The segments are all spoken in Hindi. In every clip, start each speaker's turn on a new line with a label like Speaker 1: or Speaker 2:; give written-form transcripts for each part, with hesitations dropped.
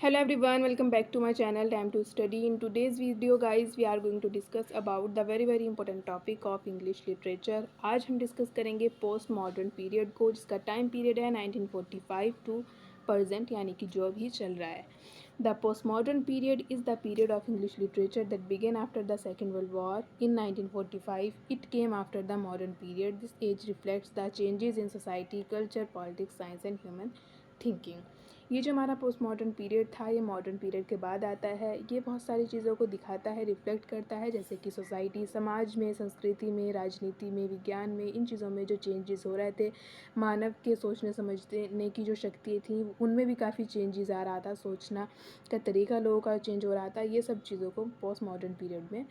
Speaker 1: Hello everyone, welcome back to my channel Time to Study. In today's video guys, we are going to discuss about the very important topic of English literature. आज हम डिस्कस करेंगे पोस्ट मॉडर्न पीरियड को, जिसका टाइम पीरियड है 1945 टू present, यानी कि जो अभी चल रहा है. The postmodern period is the period of English literature that began after the Second World War in 1945. It came after the modern period. This age reflects the changes in society, culture, politics, science and human thinking. ये जो हमारा पोस्ट मॉडर्न पीरियड था, ये मॉडर्न पीरियड के बाद आता है. ये बहुत सारी चीज़ों को दिखाता है, रिफ्लेक्ट करता है, जैसे कि सोसाइटी, समाज में, संस्कृति में, राजनीति में, विज्ञान में, इन चीज़ों में जो चेंजेस हो रहे थे, मानव के सोचने समझने की जो शक्ति थी, उनमें भी काफ़ी चेंजेस आ रहा था. सोचना का तरीका लोगों का चेंज हो रहा था. ये सब चीज़ों को पोस्ट मॉडर्न पीरियड में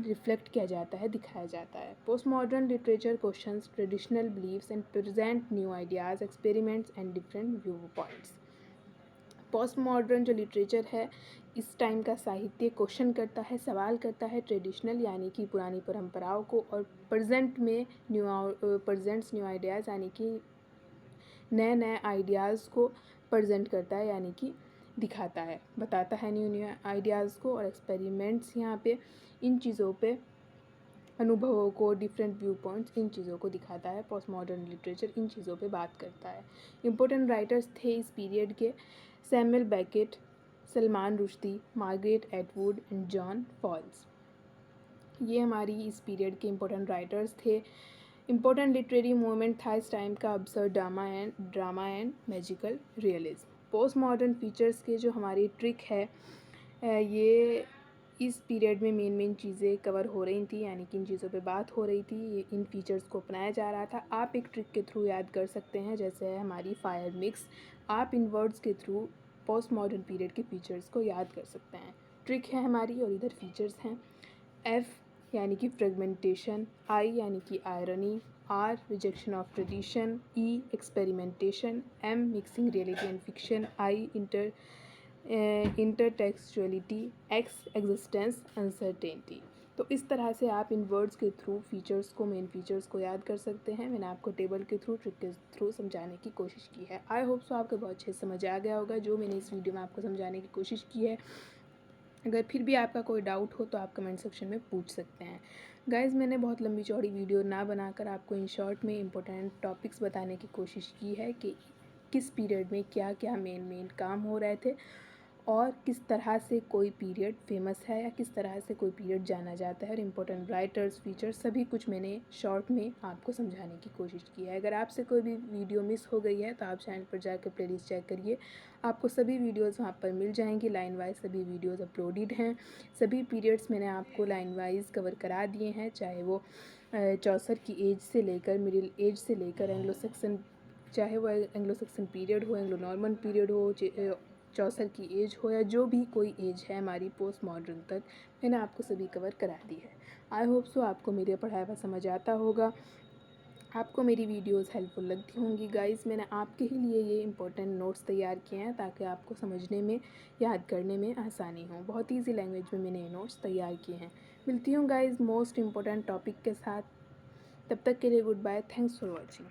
Speaker 1: रिफ्लेक्ट किया जाता है, दिखाया जाता है. Post modern literature questions traditional beliefs and present new ideas, experiments and different view points. Post modern जो लिटरेचर है, इस टाइम का साहित्य क्वेश्चन करता है, सवाल करता है ट्रेडिशनल यानी कि पुरानी परंपराओं को, और प्रेजेंट में प्रेजेंट्स न्यू आइडियाज़ यानी कि नए नए आइडियाज़ को प्रेजेंट करता है, यानी कि दिखाता है, बताता है न्यू आइडियाज़ को. और एक्सपेरिमेंट्स यहाँ पे इन चीज़ों पे, अनुभवों को, डिफरेंट व्यू पॉइंट्स, इन चीज़ों को दिखाता है. पोस्ट मॉडर्न लिटरेचर इन चीज़ों पे बात करता है. इम्पोर्टेंट राइटर्स थे इस पीरियड के: Samuel Beckett, Salman Rushdie, Margaret Atwood and John Fowles. ये हमारी इस पीरियड के इम्पोर्टेंट राइटर्स थे. इम्पोर्टेंट लिटरेरी मूवमेंट था इस टाइम का absurd drama and magical realism. Post modern features के जो हमारी ट्रिक है, ये इस पीरियड में मेन चीज़ें कवर हो रही थी, यानी कि इन चीज़ों पे बात हो रही थी, इन फीचर्स को अपनाया जा रहा था. आप एक ट्रिक के थ्रू याद कर सकते हैं, जैसे है हमारी फायर मिक्स. आप इन वर्ड्स के थ्रू पोस्ट मॉडर्न पीरियड के फीचर्स को याद कर सकते हैं. ट्रिक है हमारी और इधर फीचर्स हैं. एफ यानी कि फ्रेगमेंटेशन, आई यानी कि irony, R rejection of tradition, E experimentation, M mixing reality and fiction, I intertextuality, X existence uncertainty. तो इस तरह से आप इन वर्ड्स के थ्रू फीचर्स को, मेन फीचर्स को याद कर सकते हैं. मैंने आपको टेबल के थ्रू, ट्रिक के थ्रू समझाने की कोशिश की है. आई होप सो आपको बहुत अच्छे से समझ आ गया होगा जो मैंने इस वीडियो में आपको समझाने की कोशिश की है. अगर फिर भी आपका कोई डाउट हो तो आप कमेंट सेक्शन में पूछ सकते हैं. गाइज़, मैंने बहुत लंबी चौड़ी वीडियो ना बनाकर आपको इन शॉर्ट में इंपॉर्टेंट टॉपिक्स बताने की कोशिश की है कि किस पीरियड में क्या क्या मेन काम हो रहे थे, और किस तरह से कोई पीरियड फेमस है या किस तरह से कोई पीरियड जाना जाता है, और इम्पोर्टेंट राइटर्स, फीचर्स, सभी कुछ मैंने शॉर्ट में आपको समझाने की कोशिश की है. अगर आपसे कोई भी वीडियो मिस हो गई है तो आप चैनल पर जाकर प्लेलिस्ट चेक करिए, आपको सभी वीडियोज़ वहाँ पर मिल जाएंगी. लाइन वाइज सभी वीडियोज़ अपलोडेड हैं. सभी पीरियड्स मैंने आपको लाइन वाइज कवर करा दिए हैं, चाहे वो चौसर की एज से लेकर, मिडिल एज से लेकर एंग्लो सेक्शन, चाहे वो एंग्लो सेक्शन पीरियड हो, एंग्लो नॉर्मन पीरियड हो, चौसर की एज हो, या जो भी कोई एज है हमारी पोस्ट मॉडर्न तक, मैंने आपको सभी कवर करा दी है. आई होप सो आपको मेरे पढ़ाया हुआ समझ आता होगा, आपको मेरी वीडियोस हेल्पफुल लगती होंगी. गाइस, मैंने आपके ही लिए ये इंपॉर्टेंट नोट्स तैयार किए हैं ताकि आपको समझने में, याद करने में आसानी हो. बहुत ईजी लैंग्वेज में मैंने ये नोट्स तैयार किए हैं. मिलती हूँ गाइस मोस्ट इंपॉर्टेंट टॉपिक के साथ. तब तक के लिए goodbye. Thanks for watching.